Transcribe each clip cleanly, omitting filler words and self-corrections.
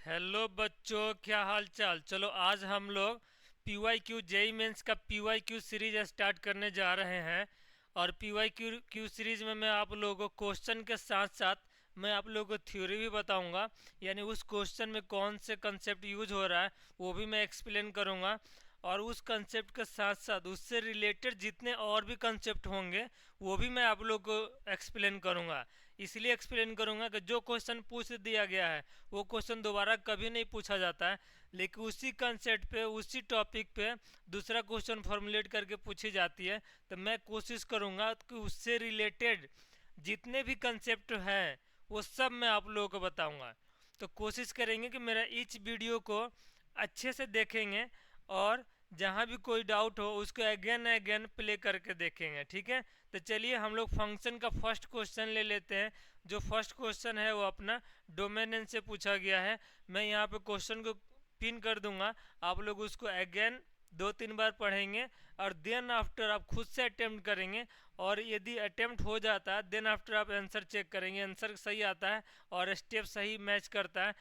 Hello बच्चों, क्या हाल चाल। चलो आज हम लोग PYQ जेई मेंस का PYQ सीरीज स्टार्ट करने जा रहे हैं। और PYQ सीरीज में मैं आप लोगों को क्वेश्चन के साथ साथ मैं आप लोगों को थ्योरी भी बताऊंगा। यानी उस क्वेश्चन में कौन से कंसेप्ट यूज हो रहा है वो भी मैं एक्सप्लेन करूंगा। और उस कंसेप्ट के साथ साथ उससे रिलेटेड जितने और भी कंसेप्ट होंगे वो भी मैं आप लोग को एक्सप्लेन करूंगा। इसलिए एक्सप्लेन करूंगा कि जो क्वेश्चन पूछ दिया गया है वो क्वेश्चन दोबारा कभी नहीं पूछा जाता है, लेकिन उसी कंसेप्ट पे उसी टॉपिक पे दूसरा क्वेश्चन फॉर्मुलेट करके पूछी जाती है। तो मैं कोशिश करूंगा कि उससे रिलेटेड जितने भी कंसेप्ट हैं वो सब मैं आप लोगों को बताऊंगा। तो कोशिश करेंगे कि मेरा ईच वीडियो को अच्छे से देखेंगे और जहाँ भी कोई डाउट हो उसको अगेन अगेन प्ले करके देखेंगे। ठीक है, तो चलिए हम लोग फंक्शन का फर्स्ट क्वेश्चन ले लेते हैं। जो फर्स्ट क्वेश्चन है वो अपना डोमेन नेम से पूछा गया है। मैं यहाँ पे क्वेश्चन को पिन कर दूंगा, आप लोग उसको अगेन 2-3 बार पढ़ेंगे और देन आफ्टर आप खुद से अटेम्प्ट करेंगे। और यदि अटेम्प्ट हो जाता है देन आफ्टर आप आंसर चेक करेंगे, आंसर सही आता है और स्टेप सही मैच करता है।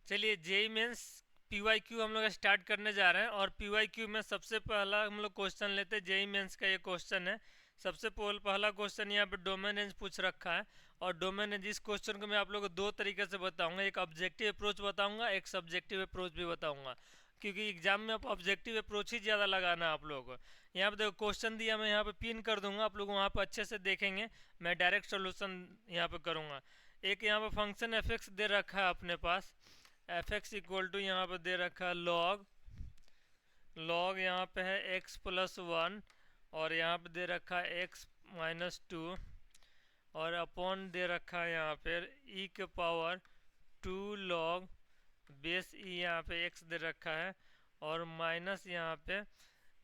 चलिए जेई मेंस PYQ हम लोग स्टार्ट करने जा रहे हैं। और PYQ में सबसे पहला हम लोग क्वेश्चन लेते हैं। जेई मेंस का ये क्वेश्चन है। सबसे पहला क्वेश्चन यहाँ पे डोमेन रेंज पूछ रखा है। और डोमेन रेंज इस क्वेश्चन को मैं आप लोगों को दो तरीके से बताऊंगा, एक ऑब्जेक्टिव अप्रोच बताऊंगा, एक सब्जेक्टिव अप्रोच भी बताऊंगा, क्योंकि एग्जाम में आप ऑब्जेक्टिव अप्रोच ही ज़्यादा लगाना है आप लोगों को। यहाँ पे देखो क्वेश्चन दिया, मैं यहाँ पे पिन कर दूंगा, आप लोग वहाँ पे अच्छे से देखेंगे। मैं डायरेक्ट सोल्यूशन यहाँ पे करूँगा। एक यहाँ पे फंक्शन एफ दे रखा है अपने पास। एफ एक्स इक्वल टू यहाँ पे दे रखा है लॉग यहाँ पे है x+1 और यहाँ पे दे रखा है x-2 और अपॉन दे रखा है यहाँ पे e के पावर 2 log बेस e, यहाँ पे x दे रखा है और माइनस यहाँ पे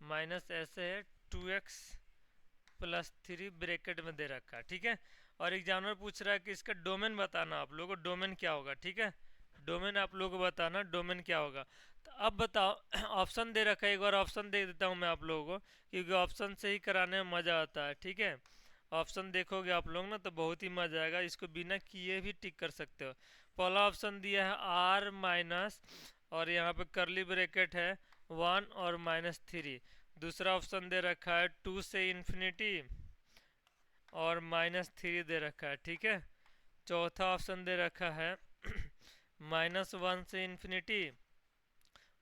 माइनस ऐसे है 2x+3 ब्रैकेट में दे रखा है। ठीक है, और एग्जामिनर पूछ रहा है कि इसका डोमेन बताना, आप लोगों को डोमेन क्या होगा। ठीक है, डोमेन आप लोगों को बताना डोमेन क्या होगा। तो अब बताओ ऑप्शन दे रखा है, एक बार ऑप्शन दे देता हूँ मैं आप लोगों को, क्योंकि ऑप्शन से ही कराने में मज़ा आता है। ठीक है, ऑप्शन देखोगे आप लोग ना तो बहुत ही मजा आएगा, इसको बिना किए भी टिक कर सकते हो। पहला ऑप्शन दिया है आर माइनस और यहाँ पे करली ब्रैकेट है 1 और -3। दूसरा ऑप्शन दे रखा है 2 से इन्फिनिटी और -3 दे रखा है। ठीक है, चौथा ऑप्शन दे रखा है -1 से इन्फिनिटी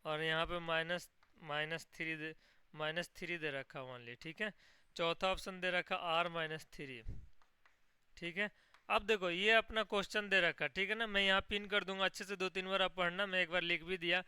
और यहाँ पे -3 दे रखा ओनली। ठीक है, चौथा ऑप्शन दे रखा R-3। ठीक है, अब देखो ये अपना क्वेश्चन दे रखा। ठीक है ना, मैं यहाँ पिन कर दूंगा, अच्छे से 2-3 बार आप पढ़ना, मैं एक बार लिख भी दिया।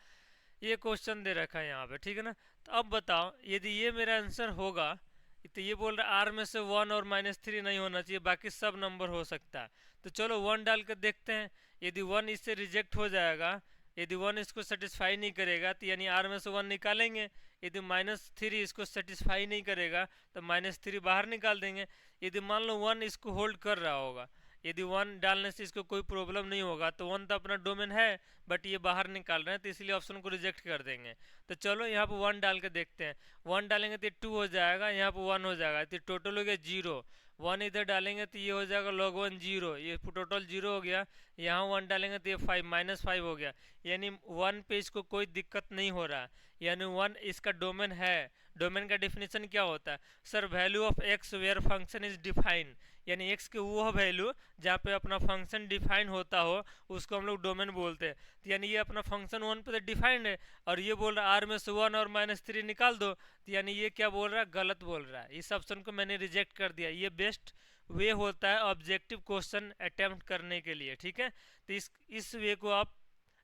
ये क्वेश्चन दे रखा है यहाँ पे। ठीक है ना, तो अब बताओ यदि ये मेरा आंसर होगा तो ये बोल रहा है आर में से 1 और -3 नहीं होना चाहिए, बाकी सब नंबर हो सकता है। तो चलो 1 डाल कर देखते हैं। यदि 1 इससे रिजेक्ट हो जाएगा, यदि 1 इसको सेटिस्फाई नहीं करेगा तो यानी आर में से 1 निकालेंगे। यदि -3 इसको सेटिस्फाई नहीं करेगा तो -3 बाहर निकाल देंगे। यदि मान लो 1 इसको होल्ड कर रहा होगा, यदि 1 डालने से इसको कोई प्रॉब्लम नहीं होगा तो 1 तो अपना डोमेन है, बट ये बाहर निकाल रहे हैं तो इसलिए ऑप्शन को रिजेक्ट कर देंगे। तो चलो यहाँ पे 1 डाल के देखते हैं। 1 डालेंगे तो 2 हो जाएगा, यहाँ पे 1 हो जाएगा तो टोटल हो गया 0। 1 इधर डालेंगे तो ये हो जाएगा log 1 0, ये टोटल 0 हो गया। यहाँ 1 डालेंगे तो ये 5 -5 हो गया। यानी 1 पे इसको कोई दिक्कत नहीं हो रहा, यानी 1 इसका डोमेन है। डोमेन का डिफिनेशन क्या होता है sir? Value of x where function is define, यानी एक्स के वो वैल्यू जहाँ पे अपना फंक्शन डिफाइन होता हो उसको हम लोग डोमेन बोलते हैं। तो यानी ये अपना फंक्शन 1 पे तो डिफाइंड है और ये बोल रहा है आर में से 1 और -3 निकाल दो, तो यानी ये क्या बोल रहा है? गलत बोल रहा है। इस ऑप्शन को मैंने रिजेक्ट कर दिया। ये बेस्ट वे होता है ऑब्जेक्टिव क्वेश्चन अटेम्प्ट करने के लिए। ठीक है, तो इस वे को आप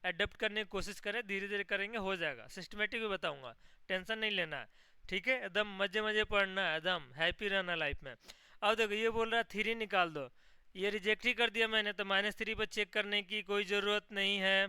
अडेप्ट करने की कोशिश करें, धीरे धीरे करेंगे हो जाएगा। सिस्टमेटिक भी बताऊंगा, टेंशन नहीं लेना है। ठीक है, एकदम मजे मजे पढ़ना है, एकदम हैप्पी रहना लाइफ में। अब देखो ये बोल रहा है 3 निकाल दो, ये रिजेक्ट ही कर दिया मैंने, तो -3 पर चेक करने की कोई ज़रूरत नहीं है।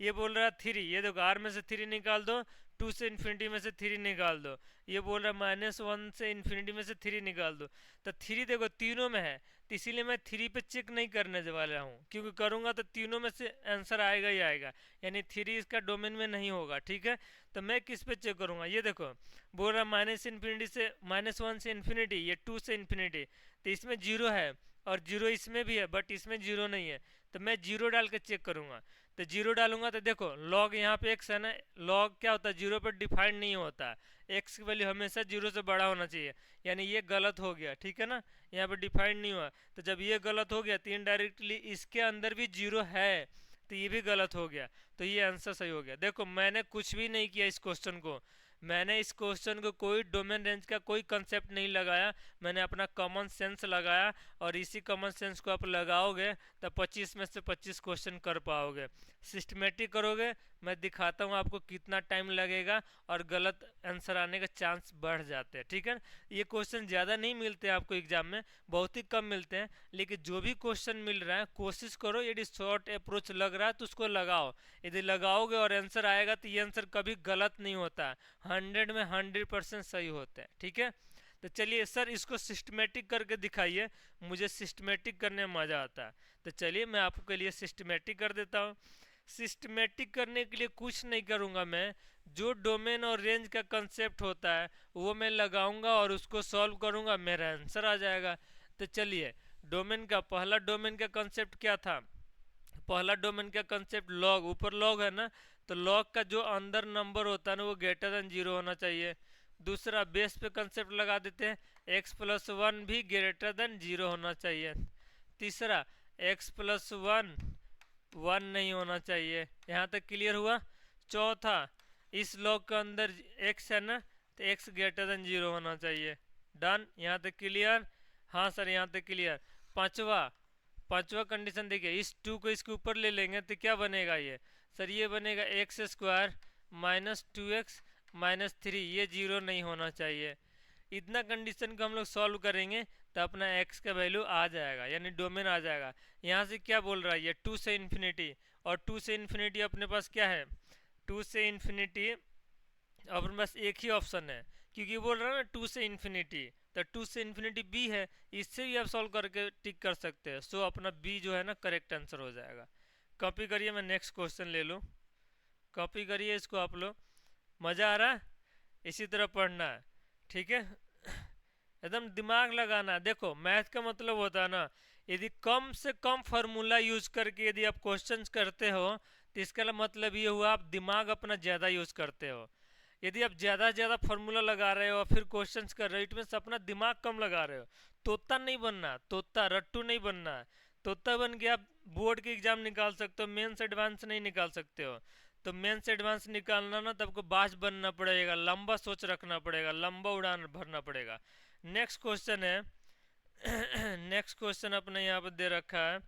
ये बोल रहा है 3, ये देखो आर में से 3 निकाल दो, 2 से इन्फिनिटी में से 3 निकाल दो। ये बोल रहा है -1 से इन्फिनिटी में से 3 निकाल दो। तो 3 देखो तीनों में है, तो इसीलिए मैं 3 पे चेक नहीं करने वाला हूँ, क्योंकि करूँगा तो तीनों में से आंसर आएगा ही आएगा, यानी 3 इसका डोमेन में नहीं होगा। ठीक है, तो मैं किस पे चेक करूँगा? ये देखो बोल रहा -1 से इन्फिनिटी, ये 2 से इन्फिनिटी, तो इसमें 0 है, और जीरो इसमें भी है बट इसमें जीरो नहीं है, तो मैं जीरो डाल के चेक करूंगा। तो जीरो डालूंगा तो देखो लॉग यहाँ पे एक्स है ना, लॉग क्या होता है जीरो पर डिफाइंड नहीं होता है, एक्स की वैल्यू हमेशा जीरो से बड़ा होना चाहिए, यानी ये गलत हो गया, ठीक है ना, यहाँ पे डिफाइंड नहीं हुआ। तो जब ये गलत हो गया तो इनडायरेक्टली इसके अंदर भी जीरो है, तो ये भी गलत हो गया, तो ये आंसर सही हो गया। देखो मैंने कुछ भी नहीं किया इस क्वेश्चन को, मैंने इस क्वेश्चन को कोई डोमेन रेंज का कोई कंसेप्ट नहीं लगाया, मैंने अपना कॉमन सेंस लगाया, और इसी कॉमन सेंस को आप लगाओगे तो 25 में से 25 क्वेश्चन कर पाओगे। सिस्टमेटिक करोगे, मैं दिखाता हूँ आपको कितना टाइम लगेगा, और गलत आंसर आने का चांस बढ़ जाते हैं, ठीक है। ये क्वेश्चन ज़्यादा नहीं मिलते हैं आपको एग्जाम में, बहुत ही कम मिलते हैं, लेकिन जो भी क्वेश्चन मिल रहा है कोशिश करो, यदि शॉर्ट अप्रोच लग रहा है तो उसको लगाओ, यदि लगाओगे और आंसर आएगा तो ये आंसर कभी गलत नहीं होता, 100 में 100% सही होता है, ठीक है। तो चलिए सर इसको सिस्टमेटिक करके दिखाइए, मुझे सिस्टमेटिक करने में मज़ा आता है, तो चलिए मैं आपके लिए सिस्टमेटिक कर देता हूँ। सिस्टमेटिक करने के लिए कुछ नहीं करूँगा मैं, जो डोमेन और रेंज का कंसेप्ट होता है वो मैं लगाऊंगा और उसको सॉल्व करूँगा, मेरा आंसर आ जाएगा। तो चलिए डोमेन का पहला डोमेन का कंसेप्ट क्या था, पहला डोमेन का कंसेप्ट लॉग, ऊपर लॉग है ना, तो लॉग का जो अंदर नंबर होता है ना वो ग्रेटर देन जीरो होना चाहिए। दूसरा बेस पे कंसेप्ट लगा देते हैं, एक्स प्लस वन भी ग्रेटर देन जीरो होना चाहिए। तीसरा एक्स प्लस वन वन नहीं होना चाहिए, यहाँ तक क्लियर हुआ। चौथा इस लॉग के अंदर एक्स है ना, तो एक्स ग्रेटर देन जीरो होना चाहिए, डन, यहाँ तक क्लियर। हाँ सर यहाँ तक क्लियर। पांचवा पांचवा कंडीशन देखिए, इस टू को इसके ऊपर ले लेंगे तो क्या बनेगा ये, सर ये बनेगा x square minus two x minus three, ये जीरो नहीं होना चाहिए। इतना कंडीशन को हम लोग सॉल्व करेंगे तो अपना एक्स का वैल्यू आ जाएगा, यानी डोमेन आ जाएगा। यहाँ से क्या बोल रहा है ये, टू से इन्फिनिटी, और टू से इन्फिनिटी अपने पास क्या है, टू से इन्फिनिटी अपने पास एक ही ऑप्शन है, क्योंकि बोल रहा है ना टू से इन्फिनिटी, तो टू से इन्फिनिटी बी है, इससे भी आप सॉल्व करके टिक कर सकते हैं। सो अपना बी जो है ना करेक्ट आंसर हो जाएगा। कॉपी करिए, मैं नेक्स्ट क्वेश्चन ले लूँ, कॉपी करिए इसको आप लोग, मज़ा आ रहा है, इसी तरह पढ़ना है, ठीक है, एकदम दिमाग लगाना। देखो मैथ का मतलब होता है ना, यदि कम से कम फार्मूला यूज करके यदि आप क्वेश्चंस करते हो तो इसका मतलब ये हुआ आप दिमाग अपना ज़्यादा यूज करते हो। यदि आप ज़्यादा ज़्यादा फार्मूला लगा रहे हो फिर क्वेश्चंस कर रहे हो, इट मीन्स अपना दिमाग कम लगा रहे हो। तोता नहीं बनना, तोता रट्टू नहीं बनना है, तोता बन के आप बोर्ड के एग्जाम निकाल सकते हो, मेंस एडवांस नहीं निकाल सकते हो। तो मेंस एडवांस निकालना ना तो आपको बाज बनना पड़ेगा, लंबा सोच रखना पड़ेगा, लंबा उड़ान भरना पड़ेगा। नेक्स्ट क्वेश्चन है नेक्स्ट क्वेश्चन अपने यहाँ पर दे रखा है,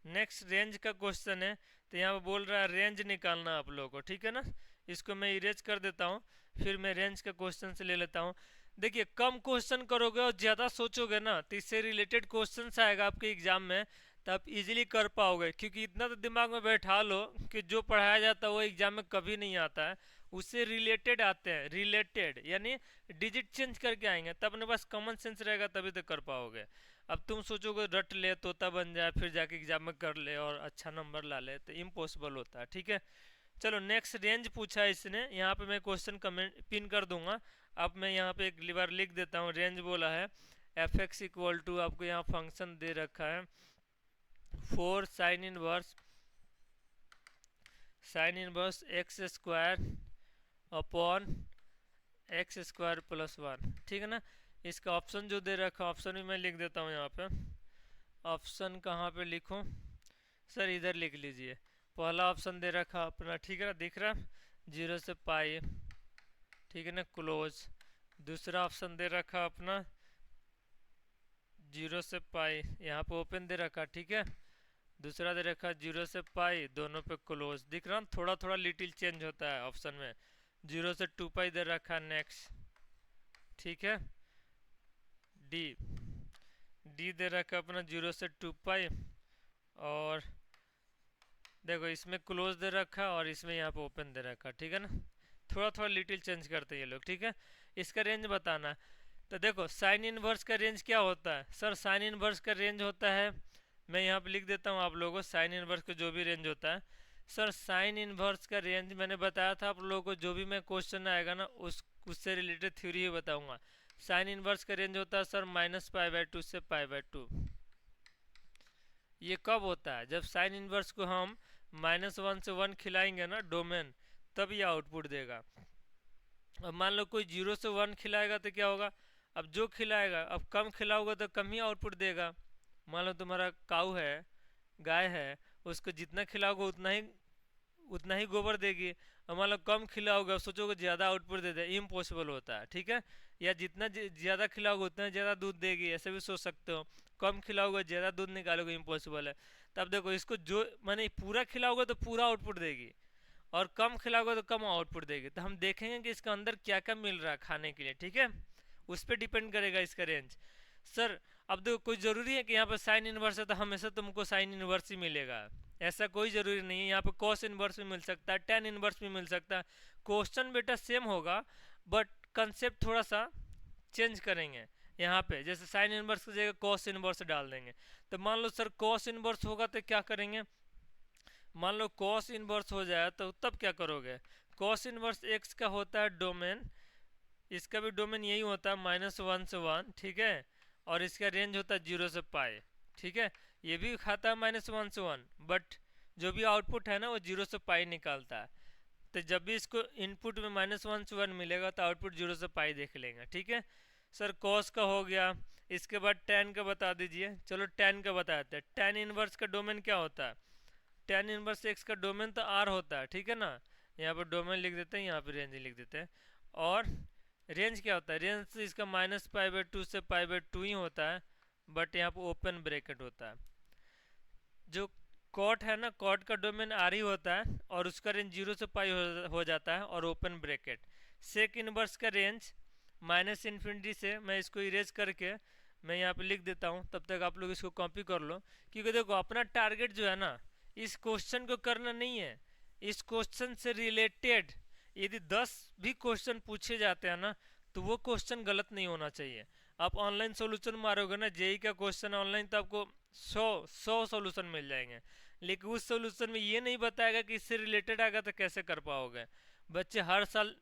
नेक्स्ट रेंज का क्वेश्चन है, तो यहाँ पर बोल रहा है रेंज निकालना आप लोगों को, ठीक है ना। इसको मैं इरेज कर देता हूँ, फिर मैं रेंज का क्वेश्चन से ले लेता हूँ। देखिए कम क्वेश्चन करोगे और ज़्यादा सोचोगे ना तो इससे रिलेटेड क्वेश्चन आएगा आपके एग्जाम में, तो आप इजीली कर पाओगे, क्योंकि इतना तो दिमाग में बैठा लो कि जो पढ़ाया जाता है वो एग्जाम में कभी नहीं आता है, उससे रिलेटेड आते हैं, रिलेटेड यानी डिजिट चेंज करके आएंगे, तब अपने पास कॉमन सेंस रहेगा तभी तो कर पाओगे। अब तुम सोचोगे रट ले तोता बन जाए फिर जाके एग्जाम में कर ले और अच्छा नंबर ला ले, तो इम्पॉसिबल होता है, ठीक है। चलो नेक्स्ट रेंज पूछा है इसने, यहाँ पे मैं क्वेश्चन कमेंट पिन कर दूंगा। अब मैं यहाँ पे एक बार लिख देता हूँ, रेंज बोला है एफ एक्स इक्वल टू, आपको यहाँ फंक्शन दे रखा है 4 sine inverse x square upon x square plus one, ठीक है ना। इसका ऑप्शन जो दे रखा है ऑप्शन भी मैं लिख देता हूँ यहाँ पे। ऑप्शन कहाँ पे लिखूँ सर, इधर लिख लीजिए। पहला ऑप्शन दे रखा अपना, ठीक है ना, दिख रहा 0 से पाई, ठीक है ना, क्लोज। दूसरा ऑप्शन दे रखा अपना 0 से पाई, यहाँ पे ओपन दे रखा, ठीक है। दूसरा दे रखा 0 से पाई, दोनों पे क्लोज, दिख रहा थोड़ा थोड़ा लिटिल चेंज होता है ऑप्शन में। 0 से 2 पाई दे रखा नेक्स्ट, ठीक है। डी डी दे रखा अपना 0 से 2 पाई, और देखो इसमें क्लोज दे रखा और इसमें यहाँ पे ओपन दे रखा, ठीक है ना। थोड़ा थोड़ा लिटिल चेंज करते हैं ये लोग, ठीक है। इसका रेंज बताना, तो देखो साइन इनवर्स का रेंज क्या होता है सर, साइन इनवर्स का रेंज होता है, मैं यहाँ पे लिख देता हूँ आप लोगों को, साइन इनवर्स का जो भी रेंज होता है सर, साइन इनवर्स का रेंज मैंने बताया था आप लोगों को, जो भी मैं क्वेश्चन आएगा ना उससे रिलेटेड थ्योरी ही बताऊँगा। साइन इनवर्स का रेंज होता है सर -π/2 से π/2, ये कब होता है? जब साइन इनवर्स को हम -1 से 1 खिलाएंगे ना डोमेन, तब ये आउटपुट देगा। अब मान लो कोई 0 से 1 खिलाएगा तो क्या होगा? अब जो खिलाएगा, अब कम खिलाओगे तो कम ही आउटपुट देगा। मान लो तुम्हारा काऊ है, गाय है, उसको जितना खिलाओगे उतना ही गोबर देगी। और मान लो कम खिलाओगे, सोचोगे ज़्यादा आउटपुट दे दे, इम्पॉसिबल होता है, ठीक है। या जितना ज़्यादा खिलाओगे उतना ज़्यादा दूध देगी, ऐसे भी सोच सकते हो। कम खिलाओगे ज़्यादा दूध निकालोगे, इम्पॉसिबल है। तब देखो इसको जो माने पूरा खिलाओगे तो पूरा आउटपुट देगी, और कम खिलाओगे तो कम आउटपुट देगी। तो हम देखेंगे कि इसके अंदर क्या क्या मिल रहा है खाने के लिए, ठीक है। उस पर डिपेंड करेगा इसका रेंज। सर अब देखो कोई ज़रूरी है कि यहाँ पर साइन इनवर्स है तो हमेशा तुमको साइन इनवर्स ही मिलेगा? ऐसा कोई ज़रूरी नहीं है। यहाँ पे कॉस इनवर्स भी मिल सकता है, टेन इनवर्स भी मिल सकता है। क्वेश्चन बेटा सेम होगा, बट कंसेप्ट थोड़ा सा चेंज करेंगे। यहाँ पे जैसे साइन इनवर्स की जगह कॉस इनवर्स डाल देंगे। तो मान लो सर कॉस इनवर्स होगा तो क्या करेंगे? मान लो कॉस इनवर्स हो जाए तो तब क्या करोगे? कॉस इनवर्स एक्स का होता है डोमेन, इसका भी डोमेन यही होता है -1 से 1, ठीक है। और इसका रेंज होता है 0 से पाई, ठीक है। ये भी खाता है -1 से 1, बट जो भी आउटपुट है ना वो 0 से पाई निकालता है। तो जब भी इसको इनपुट में -1 से 1 मिलेगा तो आउटपुट 0 से पाई देख लेंगे, ठीक है। सर कॉस का हो गया, इसके बाद टेन का बता दीजिए। चलो टेन का बताते हैं। टेन इनवर्स का डोमेन क्या होता है? टेन इनवर्स एक्स का डोमेन तो आर होता है, ठीक है ना। यहाँ पर डोमेन लिख देते हैं, यहाँ पर रेंज लिख देते हैं। और रेंज क्या होता है? रेंज तो इसका -π/2 से π/2 ही होता है, बट यहाँ पर ओपन ब्रैकेट होता है। जो कॉट है ना, कॉट का डोमेन आर ही होता है, और उसका रेंज 0 से पाई हो जाता है, और ओपन ब्रैकेट। सेक इनवर्स का रेंज -∞ से, मैं इसको इरेज करके मैं यहाँ पे लिख देता हूँ, तब तक आप लोग इसको कॉपी कर लो। क्योंकि देखो अपना टारगेट जो है ना, इस क्वेश्चन को करना नहीं है, इस क्वेश्चन से रिलेटेड यदि 10 भी क्वेश्चन पूछे जाते हैं ना, तो वो क्वेश्चन गलत नहीं होना चाहिए। आप ऑनलाइन सोल्यूशन मारोगे ना, जेई का क्वेश्चन ऑनलाइन, तो आपको 100 सोल्यूशन मिल जाएंगे, लेकिन उस सोल्यूशन में ये नहीं बताएगा कि इससे रिलेटेड आएगा तो कैसे कर पाओगे। बच्चे हर साल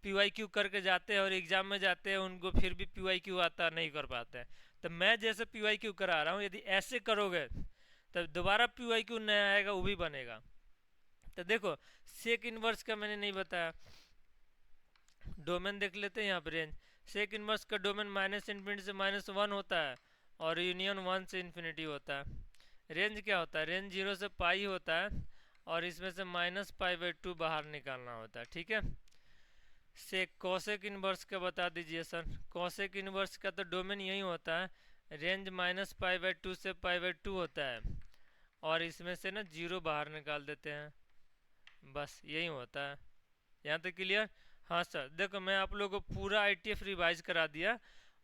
PYQ करके जाते हैं और एग्जाम में जाते हैं, उनको फिर भी PYQ आता नहीं कर पाते हैं। तो मैं जैसे PYQ करा रहा हूँ, यदि ऐसे करोगे तब दोबारा PYQ नया आएगा, वो भी बनेगा। तो देखो सेक इनवर्स का मैंने नहीं बताया, डोमेन देख लेते हैं यहाँ पर। रेंज सेक इनवर्स का डोमेन -∞ से -1 होता है, और यूनियन 1 से इन्फिनिटी होता है। रेंज क्या होता है? रेंज 0 से पाई होता है, और इसमें से -π/2 बाहर निकालना होता है, ठीक है। से कॉसेक इनवर्स का बता दीजिए सर। कॉसेक इनवर्स का तो डोमेन यही होता है, रेंज -π/2 से π/2 होता है, और इसमें से ना 0 बाहर निकाल देते हैं, बस यही होता है। यहाँ तक क्लियर? हाँ सर, देखो मैं आप लोगों को पूरा ITF रिवाइज करा दिया,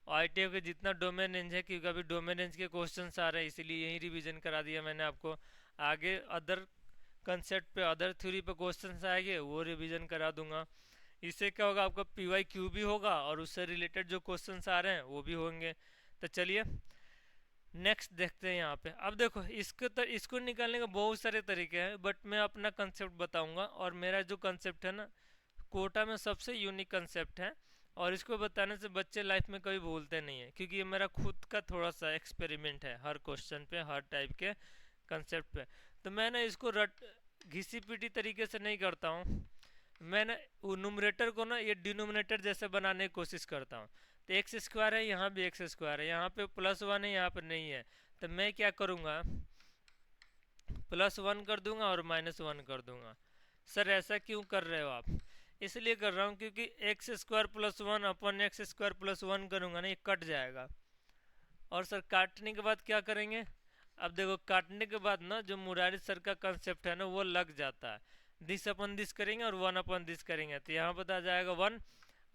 और ITF के जितना डोमेन रेंज है, क्योंकि अभी डोमेन रेंज के क्वेश्चंस आ रहे हैं, इसीलिए यही रिवीजन करा दिया मैंने आपको। आगे अदर कंसेप्ट पे, अदर थ्योरी पे क्वेश्चंस आएंगे, वो रिवीजन करा दूंगा। इससे क्या होगा, आपका PYQ भी होगा, और उससे रिलेटेड जो क्वेश्चंस आ रहे हैं वो भी होंगे। तो चलिए नेक्स्ट देखते हैं यहाँ पे। अब देखो इसको निकालने का बहुत सारे तरीके हैं, बट मैं अपना कंसेप्ट बताऊंगा, और मेरा जो कंसेप्ट है ना, कोटा में सबसे यूनिक कंसेप्ट है, और इसको बताने से बच्चे लाइफ में कभी भूलते नहीं है, क्योंकि ये मेरा खुद का थोड़ा सा एक्सपेरिमेंट है, हर क्वेश्चन पे, हर टाइप के कंसेप्ट पे। तो मैं ना इसको घिसी पीटी तरीके से नहीं करता हूँ, मैं ना न्यूमरेटर को ना ये डिनोमिनेटर जैसे बनाने की कोशिश करता हूँ। तो x² है, यहाँ भी x² है, यहाँ पे +1 है, यहाँ पे नहीं है। तो मैं क्या करूँगा, +1 कर दूंगा और -1 कर दूंगा। सर ऐसा क्यों कर रहे हो आप? इसलिए कर रहा हूँ क्योंकि x² +1 अपन x² +1 करूँगा ना, ये कट जाएगा। और सर काटने के बाद क्या करेंगे? अब देखो काटने के बाद ना जो मुरारी सर का कंसेप्ट है ना, वो लग जाता है। दिस अपन दिस करेंगे और 1 अपन दिस करेंगे, तो यहाँ पर आ जाएगा 1,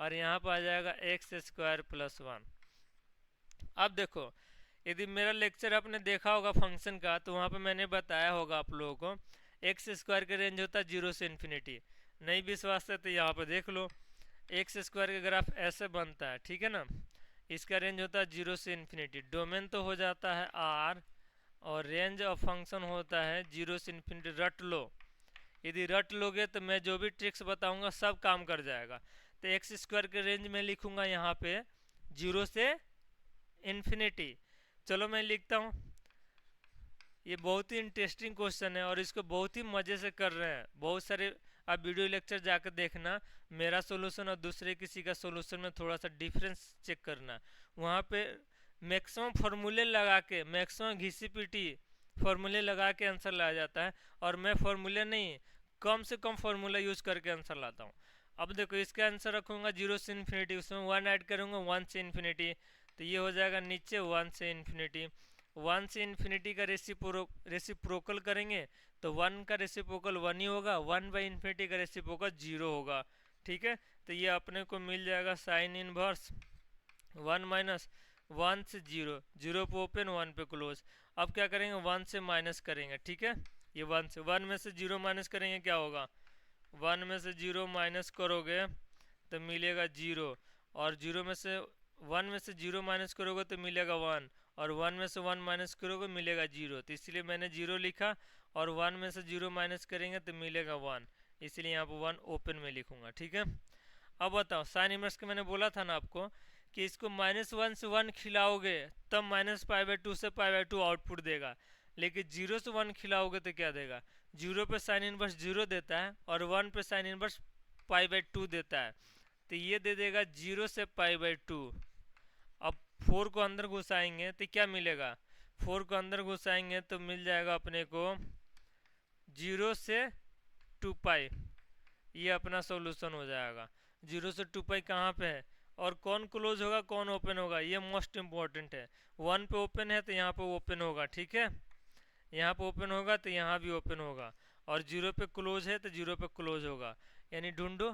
और यहाँ पर आ जाएगा x² +1। अब देखो यदि मेरा लेक्चर आपने देखा होगा फंक्शन का, तो वहाँ पे मैंने बताया होगा आप लोगों को, x² का रेंज होता है 0 से इन्फिनिटी। नहीं विश्वास है तो यहाँ पे देख लो, x² का ग्राफ ऐसे बनता है, ठीक है ना। इसका रेंज होता है 0 से इन्फिनिटी, डोमेन तो हो जाता है r, और रेंज ऑफ फंक्शन होता है 0 से इन्फिनिटी। रट लो, यदि रट लोगे तो मैं जो भी ट्रिक्स बताऊंगा सब काम कर जाएगा। तो x² के रेंज में लिखूंगा यहाँ पे 0 से इन्फिनिटी। चलो मैं लिखता हूँ, ये बहुत ही इंटरेस्टिंग क्वेश्चन है और इसको बहुत ही मज़े से कर रहे हैं बहुत सारे। आप वीडियो लेक्चर जाकर देखना, मेरा सोल्यूशन और दूसरे किसी का सोल्यूशन में थोड़ा सा डिफरेंस चेक करना। वहाँ पे मैक्सिमम फार्मूले लगा के, मैक्सिमम घिसी पिटी फार्मूले लगा के आंसर लाया जाता है, और मैं फार्मूले नहीं, कम से कम फार्मूला यूज करके आंसर लाता हूँ। अब देखो इसका आंसर रखूँगा 0 से इन्फिनिटी, उसमें 1 ऐड करूँगा 1 से इन्फिनिटी, तो ये हो जाएगा नीचे 1 से इन्फिनिटी। 1 से इन्फिनिटी का रेसिप्रोकल करेंगे तो 1 का रेसिप्रोकल 1 ही होगा, 1 बाई इन्फिनिटी का रेसिप्रोकल 0 होगा। ठीक है, तो ये अपने को मिल जाएगा साइन इनवर्स 1 माइनस 1 से 0, 0 पे ओपन 1 पे क्लोज। अब क्या करेंगे 1 से माइनस करेंगे। ठीक है, ये 1 में से 0 माइनस करेंगे क्या होगा, 1 में से 0 माइनस करोगे तो मिलेगा 0, और 0 में से 1 में से 0 माइनस करोगे तो मिलेगा 1, और 1 में से 1 माइनस करोगे मिलेगा 0, तो इसलिए मैंने 0 लिखा, और 1 में से 0 माइनस करेंगे तो मिलेगा 1, इसलिए यहाँ पर 1 ओपन में लिखूंगा। ठीक है, अब बताओ साइन इनवर्स के मैंने बोला था ना आपको कि इसको -1 से 1 खिलाओगे तब -π/2 से π/2 आउटपुट देगा, लेकिन 0 से 1 खिलाओगे तो क्या देगा, 0 पे साइन इनवर्स 0 देता है और 1 पे साइन इनवर्स π/2 देता है, तो ये दे देगा 0 से π/2। अब 4 को अंदर घुसाएंगे तो क्या मिलेगा, 4 को अंदर घुसाएंगे तो मिल जाएगा अपने को 0 से 2π, ये अपना सॉल्यूशन हो जाएगा। 0 से 2π कहाँ पे है, और कौन क्लोज होगा कौन ओपन होगा, ये मोस्ट इंपॉर्टेंट है। 1 पे ओपन है तो यहाँ पे ओपन होगा। ठीक है, यहाँ पे ओपन होगा तो यहाँ भी ओपन होगा, और 0 पे क्लोज है तो 0 पे क्लोज होगा, यानी ढूंढो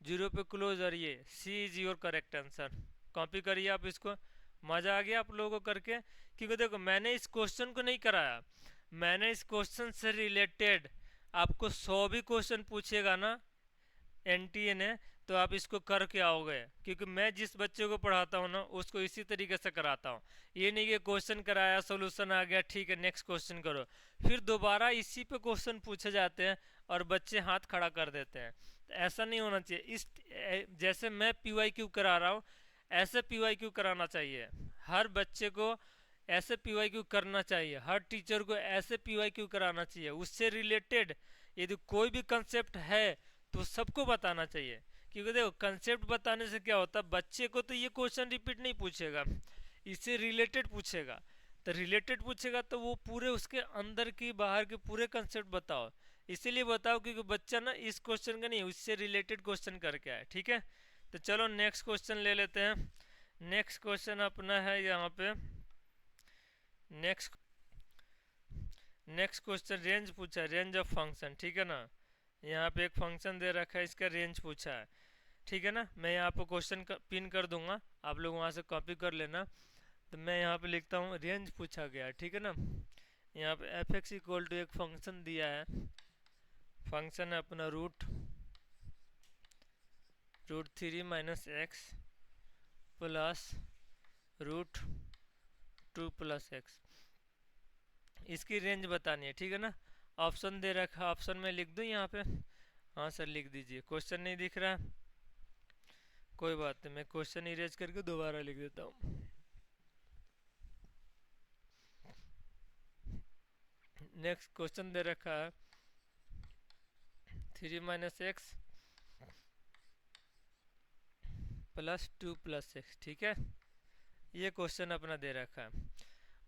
0 पे क्लोज, और ये C is your correct answer. Copy करिए आप इसको। मज़ा आ गया आप लोगों को करके, क्योंकि देखो मैंने इस क्वेश्चन को नहीं कराया, मैंने इस क्वेश्चन से रिलेटेड आपको 100 भी क्वेश्चन पूछेगा ना एनटीए ने, तो आप इसको करके आओगे, क्योंकि मैं जिस बच्चे को पढ़ाता हूँ ना उसको इसी तरीके से कराता हूँ। ये नहीं कि क्वेश्चन कराया सोल्यूशन आ गया ठीक है नेक्स्ट क्वेश्चन करो, फिर दोबारा इसी पे क्वेश्चन पूछे जाते हैं और बच्चे हाथ खड़ा कर देते हैं। तो ऐसा नहीं होना चाहिए। इस जैसे मैं PYQ करा रहा हूँ ऐसे PYQ कराना चाहिए, हर बच्चे को ऐसे PYQ करना चाहिए, हर टीचर को ऐसे PYQ कराना चाहिए। उससे रिलेटेड यदि कोई भी कंसेप्ट है तो सबको बताना चाहिए, क्योंकि देखो कंसेप्ट बताने से क्या होता है, बच्चे को तो ये क्वेश्चन रिपीट नहीं पूछेगा, इससे रिलेटेड पूछेगा, तो रिलेटेड पूछेगा तो वो पूरे उसके अंदर की बाहर के पूरे कंसेप्ट बताओ, इसीलिए बताओ क्योंकि बच्चा ना इस क्वेश्चन का नहीं उससे रिलेटेड क्वेश्चन करके आए। ठीक है, तो चलो नेक्स्ट क्वेश्चन ले लेते हैं। नेक्स्ट क्वेश्चन अपना है यहाँ पे, नेक्स्ट क्वेश्चन रेंज पूछा, रेंज ऑफ फंक्शन। ठीक है ना, यहाँ पे एक फंक्शन दे रखा है, इसका रेंज पूछा है। ठीक है ना, मैं यहाँ पे क्वेश्चन पिन कर दूंगा, आप लोग वहाँ से कॉपी कर लेना। तो मैं यहाँ पे लिखता हूँ रेंज पूछा गया। ठीक है ना, यहाँ पे f(x) इक्वल टू एक फंक्शन दिया है, फंक्शन है अपना root 3 minus x plus √2 plus x, इसकी रेंज बतानी है। ठीक है ना, ऑप्शन दे रखा, ऑप्शन में लिख दूँ यहाँ पे, हाँ सर लिख दीजिए। क्वेश्चन नहीं दिख रहा है, कोई बात नहीं, मैं क्वेश्चन इरेज करके दोबारा लिख देता हूँ। नेक्स्ट क्वेश्चन दे रखा है 3 minus x plus 2 plus x. ठीक है, ये क्वेश्चन अपना दे रखा है,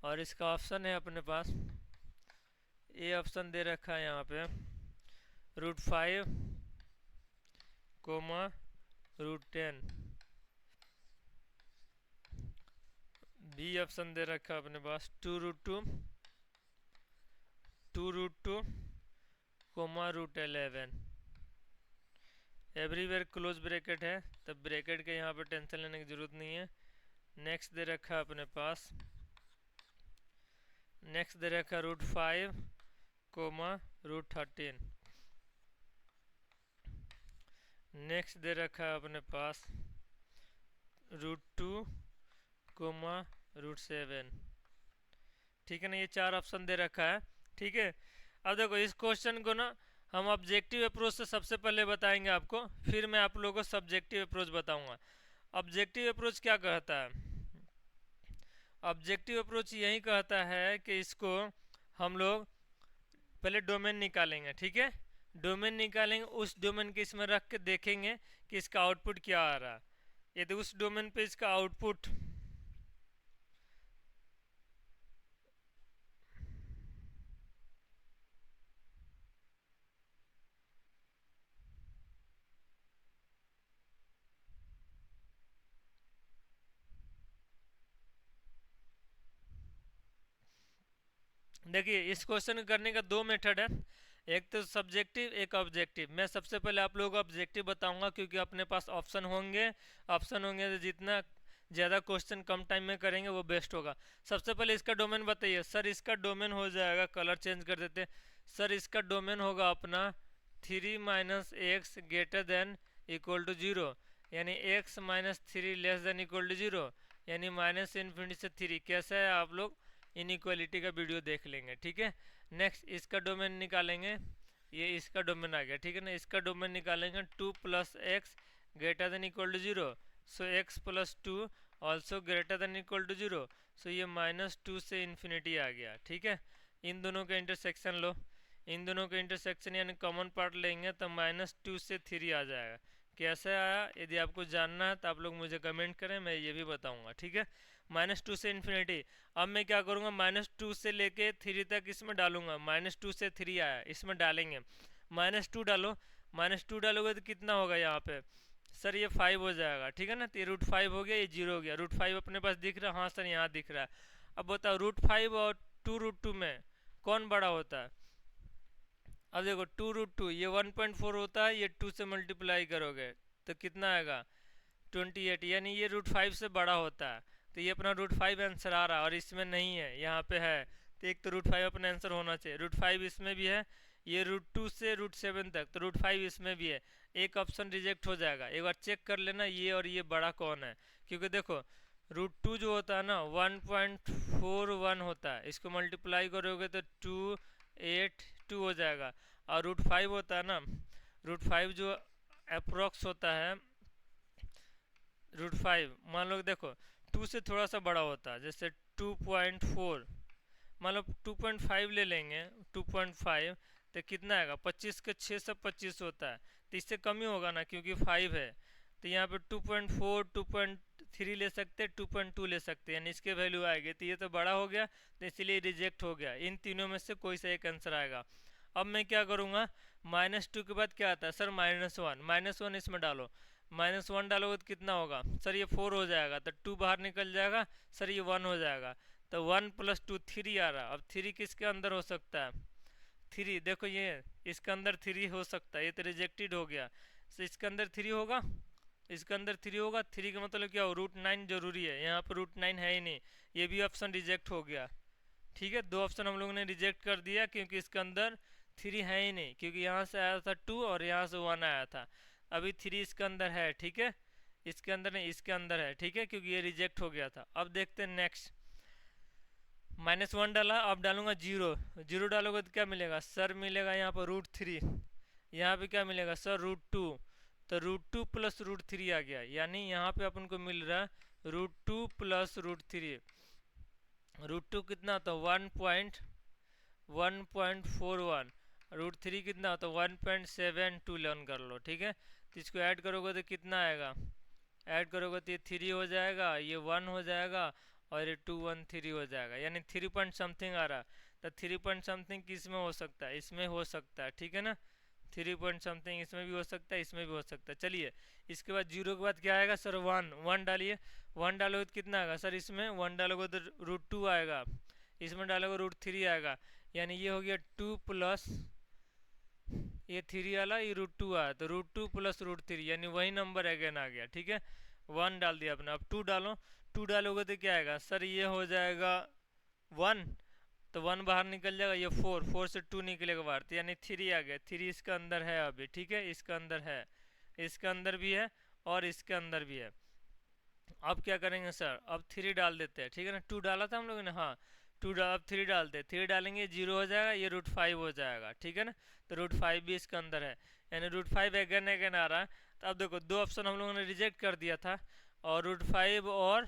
और इसका ऑप्शन है अपने पास, ये ऑप्शन दे रखा है यहाँ पे √5, √10, बी ऑप्शन दे रखा है अपने पास 2√2, √11। एवरीवेयर क्लोज ब्रैकेट है, तब ब्रैकेट के यहाँ पे टेंशन लेने की जरूरत नहीं है। नेक्स्ट दे रखा है अपने पास, नेक्स्ट दे रखा √5, √13। नेक्स्ट दे रखा है अपने पास √2, √7। ठीक है ना, ये 4 ऑप्शन दे रखा है। ठीक है, अब देखो इस क्वेश्चन को ना हम ऑब्जेक्टिव अप्रोच से सबसे पहले बताएंगे आपको, फिर मैं आप लोगों को सब्जेक्टिव अप्रोच बताऊंगा। ऑब्जेक्टिव अप्रोच क्या कहता है, ऑब्जेक्टिव अप्रोच यही कहता है कि इसको हम लोग पहले डोमेन निकालेंगे, ठीक है। डोमेन निकालेंगे, उस डोमेन के इसमें रख के देखेंगे कि इसका आउटपुट क्या आ रहा है। यदि उस डोमेन पे इसका आउटपुट देखिए, इस क्वेश्चन करने का दो मेथड है, एक तो सब्जेक्टिव, एक ऑब्जेक्टिव। मैं सबसे पहले आप लोगों को ऑब्जेक्टिव बताऊंगा, क्योंकि अपने पास ऑप्शन होंगे तो जितना ज़्यादा क्वेश्चन कम टाइम में करेंगे वो बेस्ट होगा। सबसे पहले इसका डोमेन बताइए सर। इसका डोमेन हो जाएगा, कलर चेंज कर देते सर, इसका डोमेन होगा अपना 3 minus x greater than equal to 0, यानी x minus 3 less than equal to 0, यानी माइनस इन्फिनिटी से 3। कैसा है, आप लोग इनइक्वालिटी का वीडियो देख लेंगे, ठीक है। नेक्स्ट इसका डोमेन निकालेंगे, ये इसका डोमेन आ गया, ठीक है ना। इसका डोमेन निकालेंगे 2 plus x greater than equal to 0, so x plus 2 also greater than equal to 0, so ये -2 से इन्फिनिटी आ गया, ठीक है। इन दोनों का इंटरसेक्शन लो, इन दोनों का इंटरसेक्शन यानी कॉमन पार्ट लेंगे तो -2 से 3 आ जाएगा। कैसे आया, यदि आपको जानना है तो आप लोग मुझे कमेंट करें, मैं ये भी बताऊंगा, ठीक है। -2 से इन्फिनिटी। अब मैं क्या करूँगा, -2 से लेके 3 तक इसमें डालूंगा। -2 से 3 आया, इसमें डालेंगे, -2 डालो, -2 डालोगे तो कितना होगा यहाँ पे सर, ये 5 हो जाएगा, ठीक है ना। तो ये √5 हो गया, ये 0 हो गया। √5 अपने पास दिख रहा है, हाँ सर यहाँ दिख रहा है। अब बताओ √5 और 2√2 में कौन बड़ा होता है। अब देखो 2√2 ये 1.4 होता है, ये 2 से मल्टीप्लाई करोगे तो कितना आएगा 28, यानी ये √5 से बड़ा होता है। तो ये अपना √5 आंसर आ रहा है, और इसमें नहीं है, यहाँ पे है। तो एक तो √5 अपना आंसर होना चाहिए। √5 इसमें भी है, ये √2 से √7 तक, तो √5 इसमें भी है। एक ऑप्शन रिजेक्ट हो जाएगा। एक बार चेक कर लेना ये और ये बड़ा कौन है, क्योंकि देखो √2 जो होता है ना 1.41 होता है, इसको मल्टीप्लाई करोगे तो 282 हो जाएगा। और √5 होता है ना, √5 जो अप्रोक्स होता है, √5 मान लो देखो 2 से थोड़ा सा बड़ा होता है, जैसे 2.4, मान लो 2.5 ले लेंगे। 2.5 तो कितना आएगा, 25 के 6 से 25 होता है, तो इससे कम ही होगा ना, क्योंकि 5 है। तो यहाँ पे 2.4, 2.3 ले सकते, 2.2 ले सकते, यानी इसके वैल्यू आएगी। तो ये तो बड़ा हो गया, तो इसलिए रिजेक्ट हो गया। इन तीनों में से कोई सा एक आंसर आएगा। अब मैं क्या करूँगा, -2 के बाद क्या आता है सर, -1, -1 इसमें डालो। -1 डालोगे तो कितना होगा सर, ये 4 हो जाएगा, तो 2 बाहर निकल जाएगा सर, ये 1 हो जाएगा। तो 1 + 2 3 आ रहा। अब 3 किसके अंदर हो सकता है, 3 देखो ये इसके अंदर 3 हो सकता है, ये तो रिजेक्टेड हो गया। तो इसके अंदर 3 होगा, इसके अंदर 3 होगा। 3 का मतलब क्या हो, √9 जरूरी है, यहाँ पर √9 है ही नहीं, ये भी ऑप्शन रिजेक्ट हो गया, ठीक है। दो ऑप्शन हम लोगों ने रिजेक्ट कर दिया, क्योंकि इसके अंदर 3 है ही नहीं, क्योंकि यहाँ से आया था 2 और यहाँ से 1 आया था। अभी 3 इसके अंदर है, ठीक है, इसके अंदर नहीं, इसके अंदर है, ठीक है, क्योंकि ये रिजेक्ट हो गया था। अब देखते हैं नेक्स्ट। -1 डाला, अब डालूंगा 0। 0 डालोगे तो क्या मिलेगा सर, मिलेगा यहाँ पर √3। यहाँ पे क्या मिलेगा सर, √2। तो √2 + √3 आ गया, यानी यहाँ पे अपन को मिल रहा है √2 + √3। √2 कितना होता है 1.41, √3 कितना होता है 1.7 लर्न कर लो, ठीक है। तो इसको ऐड करोगे तो कितना आएगा, ऐड करोगे तो ये 3 हो जाएगा, ये 1 हो जाएगा, और ये 2 1 3 हो जाएगा, यानी 3 पॉइंट समथिंग आ रहा। तो 3 पॉइंट समथिंग किस में हो सकता है, इसमें हो सकता है, ठीक है ना। 3 पॉइंट समथिंग इसमें भी हो सकता है, इसमें भी हो सकता है। चलिए, इसके बाद 0 के बाद क्या आएगा सर, 1 डालिए। 1 डालोगे तो कितना आएगा सर, इसमें 1 डालोगे तो √2 आएगा, इसमें डालोगे √3 आएगा, यानी ये हो गया 2 प्लस ये 3 वाला, ये √2 आया, तो √2 + √3, यानी वही नंबर अगेन आ गया, ठीक है। 1 डाल दिया आपने, अब 2 डालो। 2 डालोगे तो क्या आएगा सर, ये हो जाएगा 1, तो 1 बाहर निकल जाएगा, ये 4 से 2 निकलेगा बाहर, तो यानी 3 आ गया। 3 इसका अंदर है अभी, ठीक है, इसका अंदर है, इसका अंदर भी है, और इसके अंदर भी है। अब क्या करेंगे सर, अब 3 डाल देते हैं, ठीक है ना। 2 डाला था हम लोगों ने, हाँ 2 डाल, अब 3 डालते हैं। 3 डालेंगे 0 हो जाएगा, ये √5 हो जाएगा, ठीक है ना। तो √5 भी इसके अंदर है, यानी √5 अगेन आ रहा है। तो अब देखो दो ऑप्शन हम लोगों ने रिजेक्ट कर दिया था, और √5 और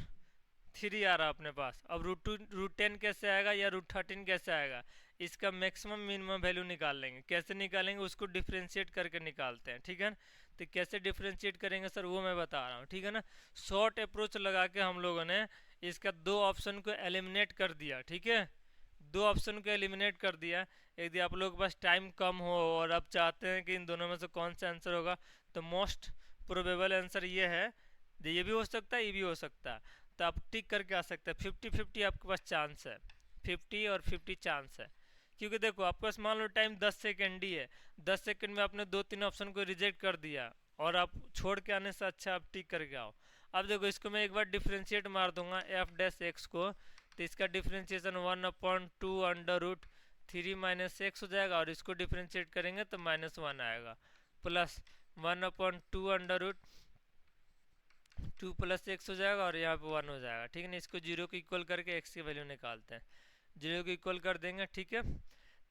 3 आ रहा अपने पास। अब रूट 10 कैसे आएगा या रूट 13 कैसे आएगा, इसका मैक्सिमम मिनिमम वैल्यू निकाल लेंगे। कैसे निकालेंगे उसको डिफ्रेंशिएट करके निकालते हैं, ठीक है ना। तो कैसे डिफ्रेंशिएट करेंगे सर वो मैं बता रहा हूँ, ठीक है ना। शॉर्ट अप्रोच लगा के हम लोगों ने इसका दो ऑप्शन को एलिमिनेट कर दिया, ठीक है। दो ऑप्शन को एलिमिनेट कर दिया। यदि आप लोग के पास टाइम कम हो और आप चाहते हैं कि इन दोनों में से कौन सा आंसर होगा, तो मोस्ट प्रोबेबल आंसर ये है, ये भी हो सकता है ये भी हो सकता है। तो आप टिक करके आ सकते हैं। 50-50 आपके पास चांस है, 50 और 50 चांस है। क्योंकि देखो आपके पास मान लो टाइम 10 सेकेंड ही है, 10 सेकेंड में आपने 2-3 ऑप्शन को रिजेक्ट कर दिया और आप छोड़ के आने से अच्छा आप टिक करके आओ। अब देखो इसको मैं एक बार डिफ्रेंशिएट मार दूंगा एफ डैश एक्स को, तो इसका डिफ्रेंशिएशन 1/2 √3 - x हो जाएगा, और इसको डिफ्रेंशिएट करेंगे तो -1 आएगा, प्लस 1/2 + x हो जाएगा, और यहाँ पे 1 हो जाएगा, ठीक है ना। इसको 0 को इक्वल करके x की वैल्यू निकालते हैं, 0 को इक्वल कर देंगे, ठीक है।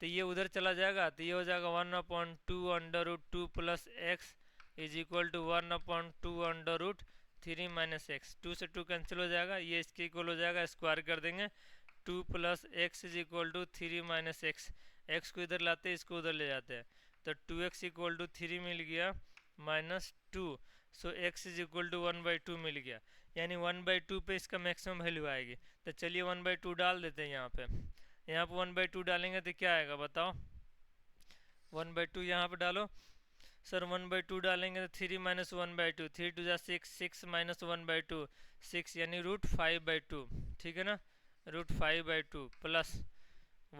तो ये उधर चला जाएगा, तो ये हो जाएगा 1/2 + x is equal to 1/2 - x। 2 से 2 कैंसिल हो जाएगा, ये इसके इक्वल हो जाएगा, स्क्वायर कर देंगे। 2 + x is equal to 3 - x। x को इधर लाते हैं, इसको उधर ले जाते हैं, तो 2x इक्वल टू 3 मिल गया -2। सो x इज इक्वल टू 1/2 मिल गया, यानी 1/2 पे इसका मैक्सिमम वैल्यू आएगी। तो चलिए 1/2 डाल देते हैं यहाँ पे। यहाँ पे 1/2 डालेंगे तो क्या आएगा बताओ, 1/2 यहाँ पे डालो। सर 1/2 डालेंगे तो 3 - 1/2, 3 × 2 = 6, 6 - 1/2 6, यानी √5/2, ठीक है ना। √5/2 प्लस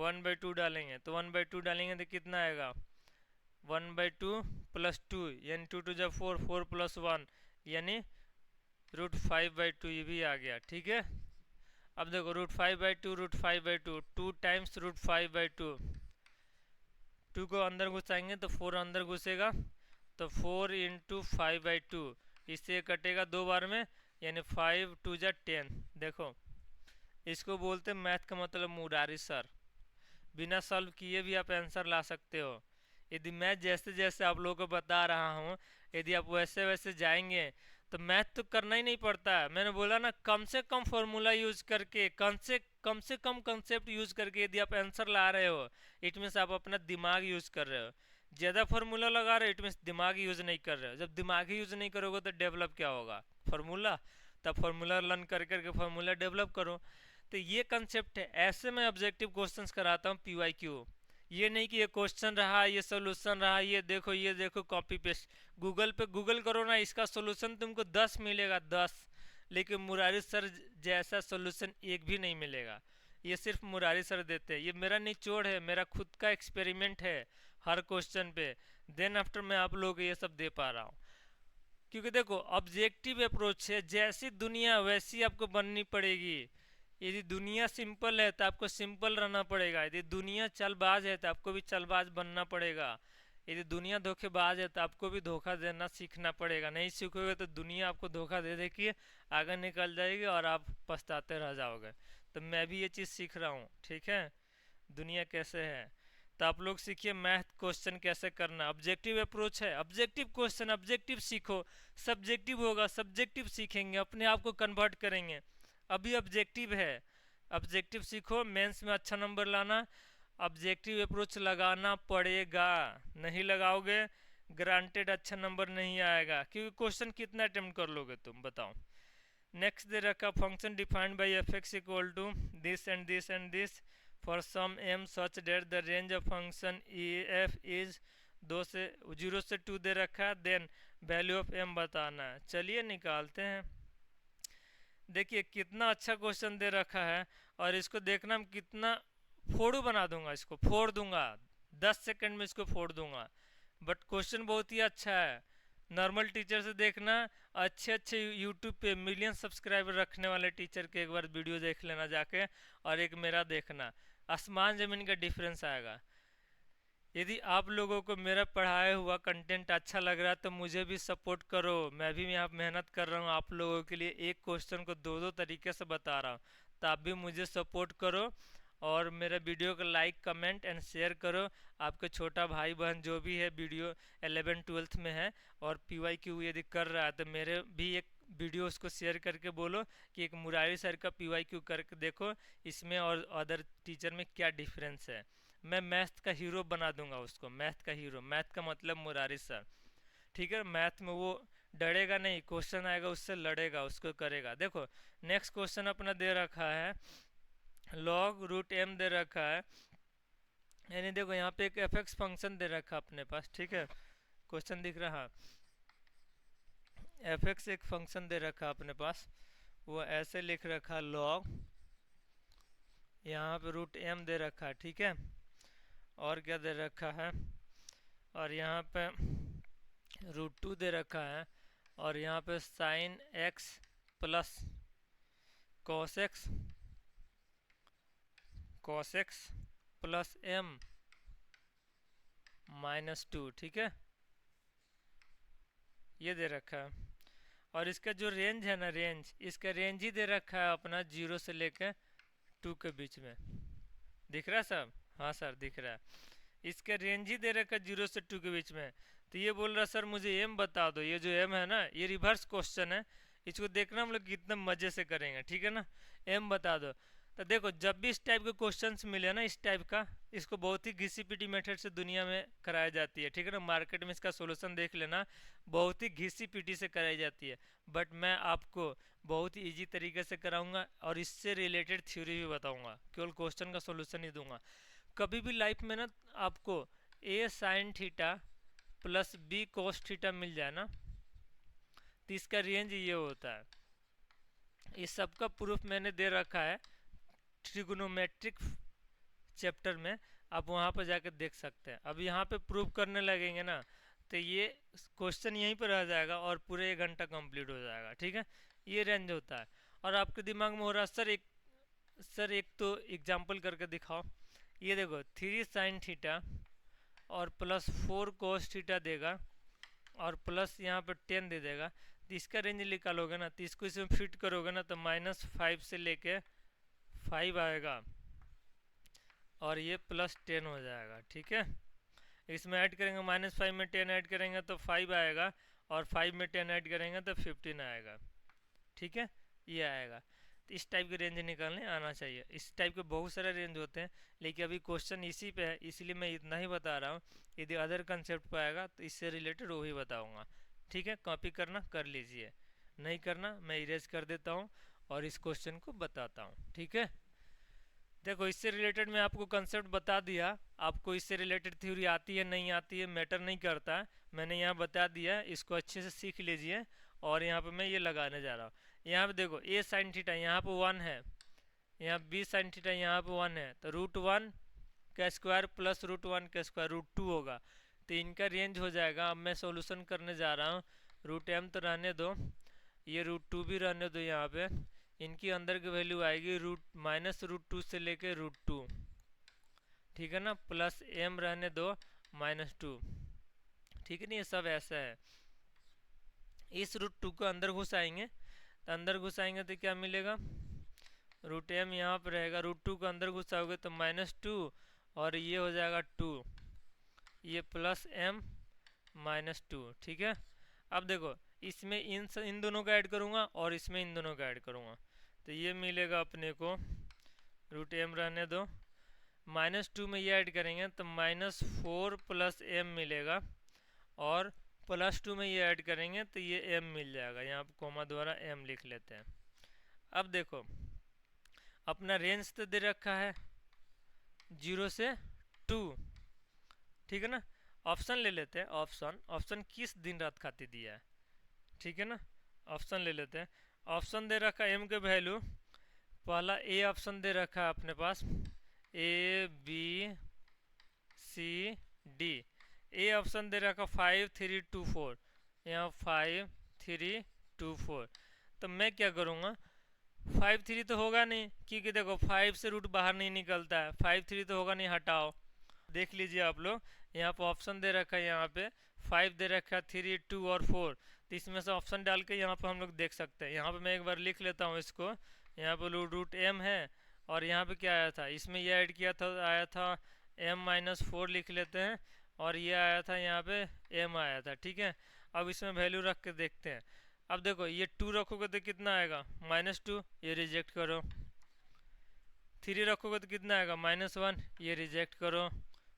1/2 डालेंगे, तो 1/2 डालेंगे तो कितना आएगा, 1/2 + 2, यानी 2 × 2 = 4, 4 + 1 यानी √5/2, ये भी आ गया, ठीक है। अब देखो √5/2 √5/2 2 टाइम्स √5/2, 2 को अंदर घुसाएंगे तो 4 अंदर घुसेगा, तो 4 × 5/2, इससे कटेगा 2 बार में, यानी 5 × 2 = 10। देखो इसको बोलते हैं मैथ का मतलब मुरारी सर, बिना सॉल्व किए भी आप आंसर ला सकते हो। यदि मैं जैसे जैसे आप लोगों को बता रहा हूँ, यदि आप वैसे वैसे जाएंगे तो मैथ तो करना ही नहीं पड़ता है। मैंने बोला ना, कम से कम फॉर्मूला यूज करके, कम से कम कंसेप्ट यूज करके यदि आप आंसर ला रहे हो, इट मीन्स आप अपना दिमाग यूज कर रहे हो। ज़्यादा फार्मूला लगा रहे हो, इट मीन्स दिमाग यूज नहीं कर रहे हो। जब दिमाग ही यूज नहीं करोगे तो डेवलप क्या होगा, फार्मूला। तब फार्मूला लर्न कर करके फार्मूला डेवलप करो। तो ये कंसेप्ट है, ऐसे मैं ऑब्जेक्टिव क्वेश्चंस कराता हूँ PYQ। ये नहीं कि ये क्वेश्चन रहा, ये सोल्यूशन रहा, ये देखो कॉपी पेस्ट। गूगल पे गूगल करो ना, इसका सोल्यूशन तुमको 10 मिलेगा, 10, लेकिन मुरारी सर जैसा सोल्यूशन एक भी नहीं मिलेगा। ये सिर्फ मुरारी सर देते हैं, ये मेरा निचोड़ है, मेरा खुद का एक्सपेरिमेंट है हर क्वेश्चन पे। देन आफ्टर मैं आप लोगों को ये सब दे पा रहा हूँ। क्योंकि देखो ऑब्जेक्टिव अप्रोच है, जैसी दुनिया वैसी आपको बननी पड़ेगी। यदि दुनिया सिंपल है तो आपको सिंपल रहना पड़ेगा, यदि दुनिया चलबाज है तो आपको भी चलबाज बनना पड़ेगा, यदि दुनिया धोखेबाज है तो आपको भी धोखा देना सीखना पड़ेगा। नहीं सीखोगे तो दुनिया आपको धोखा दे के आगे निकल जाएगी और आप पछताते रह जाओगे। तो मैं भी ये चीज़ सीख रहा हूँ, ठीक है, दुनिया कैसे है। तो आप लोग सीखिए मैथ क्वेश्चन कैसे करना। ऑब्जेक्टिव अप्रोच है, ऑब्जेक्टिव क्वेश्चन, ऑब्जेक्टिव सीखो। सब्जेक्टिव होगा, सब्जेक्टिव सीखेंगे, अपने आप को कन्वर्ट करेंगे। अभी ऑब्जेक्टिव है, ऑब्जेक्टिव सीखो, मेंस में अच्छा नंबर लाना। ऑब्जेक्टिव अप्रोच लगाना पड़ेगा, नहीं लगाओगे ग्रांटेड अच्छा नंबर नहीं आएगा। क्योंकि क्वेश्चन कितना अटेम्प्ट कर लोगे तुम बताओ। नेक्स्ट दे रखा, function defined by f(x) equal to this and this and this for some m such that the range of function f is 0 से 2 दे रखा। देन वैल्यू ऑफ m बताना है। चलिए निकालते हैं। देखिए कितना अच्छा क्वेश्चन दे रखा है, और इसको देखना हम कितना फोड़ू बना दूंगा, इसको फोड़ दूंगा 10 सेकंड में, इसको फोड़ दूंगा। बट क्वेश्चन बहुत ही अच्छा है। नॉर्मल टीचर से देखना, अच्छे अच्छे यूट्यूब पे मिलियन सब्सक्राइबर रखने वाले टीचर के एक बार वीडियो देख लेना जाके, और एक मेरा देखना, आसमान ज़मीन का डिफरेंस आएगा। यदि आप लोगों को मेरा पढ़ाया हुआ कंटेंट अच्छा लग रहा है तो मुझे भी सपोर्ट करो। मैं भी यहाँ मेहनत कर रहा हूँ आप लोगों के लिए, एक क्वेश्चन को दो दो तरीके से बता रहा हूँ। तो आप भी मुझे सपोर्ट करो और मेरे वीडियो को लाइक कमेंट एंड शेयर करो। आपके छोटा भाई बहन जो भी है वीडियो 11th 12th में है और PYQ यदि कर रहा है तो मेरे भी एक वीडियो उसको शेयर करके बोलो कि एक मुरारी सर का PYQ करके देखो, इसमें और अदर टीचर में क्या डिफरेंस है। मैं मैथ का हीरो बना दूंगा उसको, मैथ का हीरो, मैथ का मतलब मुरारी सर, ठीक है। मैथ में वो डरेगा नहीं, क्वेश्चन आएगा उससे लड़ेगा, उसको करेगा। देखो नेक्स्ट क्वेश्चन अपना दे रखा है लॉग रूट m दे रखा है, यानी देखो यहाँ पे एक fx फंक्शन दे रखा है अपने पास, ठीक है। क्वेश्चन दिख रहा, fx एक फंक्शन दे रखा है अपने पास, वो ऐसे लिख रखा लॉग, यहाँ पे रूट m दे रखा है, ठीक है। और क्या दे रखा है, और यहाँ पे रूट 2 दे रखा है, और यहाँ पे sine x plus cos x plus m -2, ठीक है, ये दे रखा है। और इसका जो रेंज है ना, रेंज, इसका रेंज ही दे रखा है अपना 0 से लेकर 2 के बीच में। दिख रहा है सब? हाँ सर दिख रहा है। इसका रेंज ही दे रखा है 0 से 2 के बीच में। तो ये बोल रहा सर मुझे m बता दो। ये जो m है ना, ये रिवर्स क्वेश्चन है, इसको देखना हम लोग कितना मजे से करेंगे, ठीक है ना। m बता दो। तो देखो जब भी इस टाइप के क्वेश्चंस मिले ना, इस टाइप का, इसको बहुत ही घिसी पिटी मेथड से दुनिया में कराई जाती है, ठीक है ना। मार्केट में इसका सोल्यूशन देख लेना, बहुत ही घिसी पिटी से कराई जाती है, बट मैं आपको बहुत ही ईजी तरीके से कराऊंगा और इससे रिलेटेड थ्योरी भी बताऊंगा, केवल क्वेश्चन का सोल्यूशन ही दूंगा। कभी भी लाइफ में ना आपको a sine theta plus b cos theta मिल जाए ना, तो इसका रेंज ये होता है। इस सब का प्रूफ मैंने दे रखा है ट्रिग्नोमेट्रिक चैप्टर में, आप वहाँ पर जाकर देख सकते हैं। अब यहाँ पे प्रूफ करने लगेंगे ना, तो ये क्वेश्चन यहीं पर रह जाएगा और पूरे 1 घंटा कंप्लीट हो जाएगा, ठीक है। ये रेंज होता है। और आपके दिमाग में हो रहा है सर एक तो एग्जाम्पल करके दिखाओ। ये देखो 3 साइन थीटा और प्लस 4 कोस थीटा देगा और प्लस यहाँ पर 10 दे देगा, तो इसका रेंज निकालोगे ना, तो इसको इसमें फिट करोगे ना, तो -5 से लेके 5 आएगा और ये +10 हो जाएगा, ठीक है। इसमें ऐड करेंगे -5 में 10 ऐड करेंगे तो 5 आएगा, और 5 में 10 ऐड करेंगे तो 15 आएगा, ठीक है। ये आएगा। तो इस टाइप के रेंज निकालने आना चाहिए। इस टाइप के बहुत सारे रेंज होते हैं, लेकिन अभी क्वेश्चन इसी पे है, इसलिए मैं इतना ही बता रहा हूँ। यदि अदर कंसेप्ट पे आएगा तो इससे रिलेटेड वो ही बताऊँगा, ठीक है। कॉपी करना कर लीजिए, नहीं करना मैं इरेज कर देता हूँ और इस क्वेश्चन को बताता हूँ, ठीक है। देखो इससे रिलेटेड मैं आपको कंसेप्ट बता दिया, आपको इससे रिलेटेड थ्योरी आती है नहीं आती है मैटर नहीं करता, मैंने यहाँ बता दिया, इसको अच्छे से सीख लीजिए। और यहाँ पे मैं ये लगाने जा रहा हूँ। यहाँ पे देखो a साइन थीटा यहाँ पे 1 है, यहाँ b साइन थीटा यहाँ पे 1 है, तो √1 का स्क्वायर प्लस √1 का स्क्वायर √2 होगा। तो इनका रेंज हो जाएगा। अब मैं सॉल्यूशन करने जा रहा हूँ। √m तो रहने दो, ये √2 भी रहने दो, यहाँ पे इनकी अंदर की वैल्यू आएगी -√2 से लेके √2, ठीक है ना, प्लस m रहने दो -2, ठीक है ना। ये सब ऐसा है। इस √2 को अंदर घुसाएंगे, तो अंदर घुसाएंगे तो क्या मिलेगा, √m यहाँ पर रहेगा, √2 को अंदर घुसाओगे तो -2 और ये हो जाएगा 2, ये प्लस m -2, ठीक है। अब देखो इसमें इन दोनों का ऐड करूँगा और इसमें इन दोनों का ऐड करूँगा, तो ये मिलेगा अपने को, √m रहने दो, -2 में ये ऐड करेंगे तो -4 + m मिलेगा, और +2 में ये ऐड करेंगे तो ये m मिल जाएगा। यहाँ पर कोमा द्वारा m लिख लेते हैं। अब देखो अपना रेंज तो दे रखा है 0 से 2, ठीक है ना। ऑप्शन ले लेते हैं, ऑप्शन किस दिन रात खाती दिया है, ठीक है ना। ऑप्शन ले लेते हैं। ऑप्शन दे रखा है m के वैल्यू, पहला ए ऑप्शन दे रखा है अपने पास A B C D। A option दे रखा 5 3 2 4, यहाँ 5 3 2 4। तो मैं क्या करूँगा, 5 3 तो होगा नहीं, क्योंकि देखो 5 से रूट बाहर नहीं निकलता है, 5 3 तो होगा नहीं, हटाओ। देख लीजिए आप लोग, यहाँ पर ऑप्शन दे रखा है, यहाँ पे 5 दे रखा है, 3 2 और 4, तो इसमें से ऑप्शन डाल के यहाँ पर हम लोग देख सकते हैं। यहाँ पे मैं एक बार लिख लेता हूँ इसको, यहाँ पे √m है, और यहाँ पे क्या आया था, इसमें ये ऐड किया था, आया था m-4 लिख लेते हैं, और ये आया था यहाँ पे m आया था, ठीक है। अब इसमें वैल्यू रख के देखते हैं। अब देखो ये 2 रखोगे तो कितना आएगा -2, ये रिजेक्ट करो। 3 रखोगे तो कितना आएगा -1, ये रिजेक्ट करो।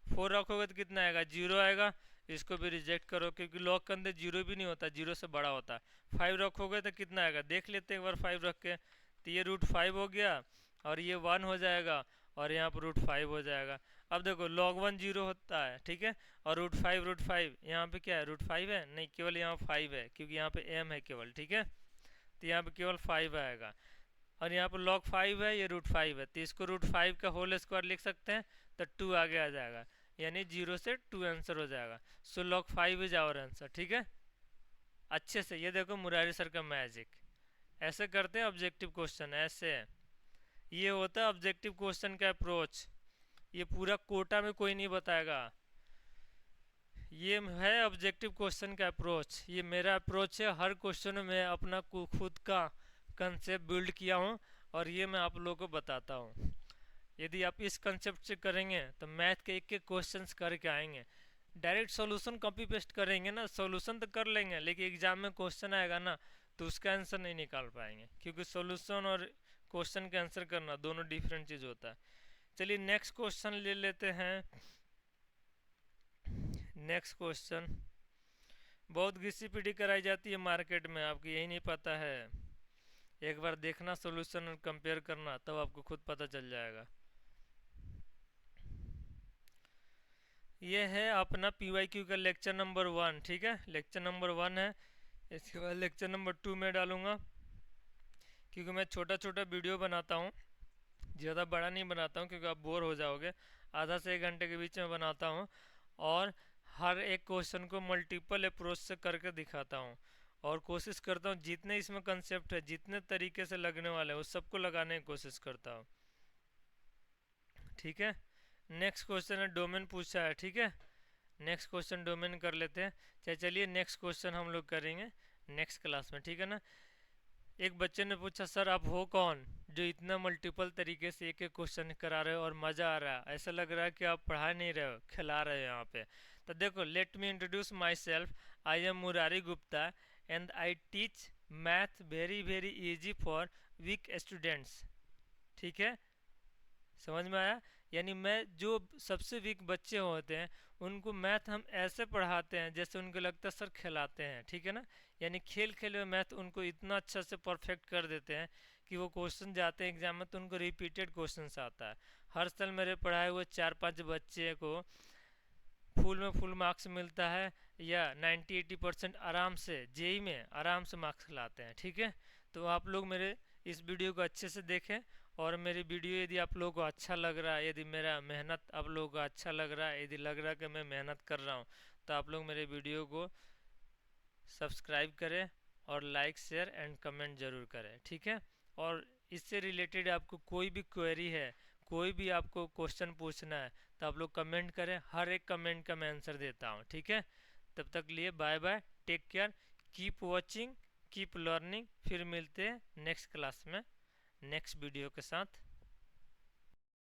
4 रखोगे तो कितना आएगा 0 आएगा, इसको भी रिजेक्ट करो क्योंकि लॉग के अंदर 0 भी नहीं होता, 0 से बड़ा होता है। 5 रखोगे तो कितना आएगा देख लेते हैं एक बार 5 रख के। तो ये √5 हो गया और ये 1 हो जाएगा और यहाँ पर √5 हो जाएगा। अब देखो log 1 0 होता है, ठीक है, और √5 यहाँ पे क्या है √5 है, नहीं केवल यहाँ 5 है क्योंकि यहाँ पे m है केवल, ठीक है, तो यहाँ पे केवल 5 आएगा। और यहाँ पर log 5 है, ये √5 है, तो इसको √5 का होल स्क्वायर लिख सकते हैं, तो 2 आगे आ जाएगा, यानी 0 से 2 आंसर हो जाएगा। सो log 5 इज आवर आंसर, ठीक है। अच्छे से ये देखो मुरारी सर का मैजिक, ऐसे करते हैं ऑब्जेक्टिव क्वेश्चन, ऐसे ये होता है ऑब्जेक्टिव क्वेश्चन का अप्रोच। ये पूरा कोटा में कोई नहीं बताएगा, ये है ऑब्जेक्टिव क्वेश्चन का अप्रोच। ये मेरा अप्रोच है, हर क्वेश्चन में अपना खुद का कंसेप्ट बिल्ड किया हूँ और ये मैं आप लोगों को बताता हूँ। यदि आप इस कंसेप्ट से करेंगे तो मैथ के एक एक क्वेश्चंस करके आएंगे। डायरेक्ट सॉल्यूशन कॉपी पेस्ट करेंगे ना, सॉल्यूशन तो कर लेंगे लेकिन एग्जाम में क्वेश्चन आएगा ना तो उसका आंसर नहीं निकाल पाएंगे, क्योंकि सॉल्यूशन और क्वेश्चन का आंसर करना दोनों डिफरेंट चीज़ होता है। चलिए नेक्स्ट क्वेश्चन ले लेते हैं। नेक्स्ट क्वेश्चन, बहुत घिसी पिटी कराई जाती है मार्केट में, आपको यही नहीं पता है। एक बार देखना सॉल्यूशन और कंपेयर करना, तब आपको खुद पता चल जाएगा। ये है अपना PYQ का लेक्चर नंबर 1, ठीक है, लेक्चर नंबर 1 है। इसके बाद लेक्चर नंबर 2 में डालूंगा, क्योंकि मैं छोटा छोटा वीडियो बनाता हूँ, ज़्यादा बड़ा नहीं बनाता हूँ क्योंकि आप बोर हो जाओगे। आधा से 1 घंटे के बीच में बनाता हूँ और हर एक क्वेश्चन को मल्टीपल अप्रोच से करके दिखाता हूँ और कोशिश करता हूँ जितने इसमें कंसेप्ट है, जितने तरीके से लगने वाले हैं उस सबको लगाने की कोशिश करता हूँ, ठीक है। नेक्स्ट क्वेश्चन है डोमेन पूछा है, ठीक है, नेक्स्ट क्वेश्चन डोमेन कर लेते हैं। चलिए नेक्स्ट क्वेश्चन हम लोग करेंगे नेक्स्ट क्लास में, ठीक है ना। एक बच्चे ने पूछा सर आप हो कौन जो इतना मल्टीपल तरीके से एक एक क्वेश्चन करा रहे हो और मज़ा आ रहा है, ऐसा लग रहा है कि आप पढ़ा नहीं रहे हो, खिला रहे हो यहाँ पे। तो देखो let me introduce myself, I am Murari Gupta and I teach math very easy for weak students, ठीक है, समझ में आया। यानी मैं जो सबसे वीक बच्चे होते हैं उनको मैथ हम ऐसे पढ़ाते हैं जैसे उनको लगता है सर खिलाते हैं, ठीक है ना। यानी खेल खेल में मैथ उनको इतना अच्छा से परफेक्ट कर देते हैं कि वो क्वेश्चन जाते हैं एग्जाम में तो उनको रिपीटेड क्वेश्चन आता है। हर साल मेरे पढ़ाए हुए 4-5 बच्चे को फुल में फुल मार्क्स मिलता है या 90-80% आराम से जेई में आराम से मार्क्स लाते हैं, ठीक है। तो आप लोग मेरे इस वीडियो को अच्छे से देखें और मेरी वीडियो यदि आप लोगों को अच्छा लग रहा है, यदि मेरा मेहनत आप लोगों को अच्छा लग रहा है, यदि लग रहा है कि मैं मेहनत कर रहा हूँ, तो आप लोग मेरे वीडियो को सब्सक्राइब करें और लाइक शेयर एंड कमेंट ज़रूर करें, ठीक है। और इससे रिलेटेड आपको कोई भी क्वेरी है, कोई भी आपको क्वेश्चन पूछना है तो आप लोग कमेंट करें, हर एक कमेंट का मैं आंसर देता हूँ, ठीक है। तब तक लिए bye bye, take care, keep watching, keep learning. फिर मिलते हैं नेक्स्ट क्लास में नेक्स्ट वीडियो के साथ।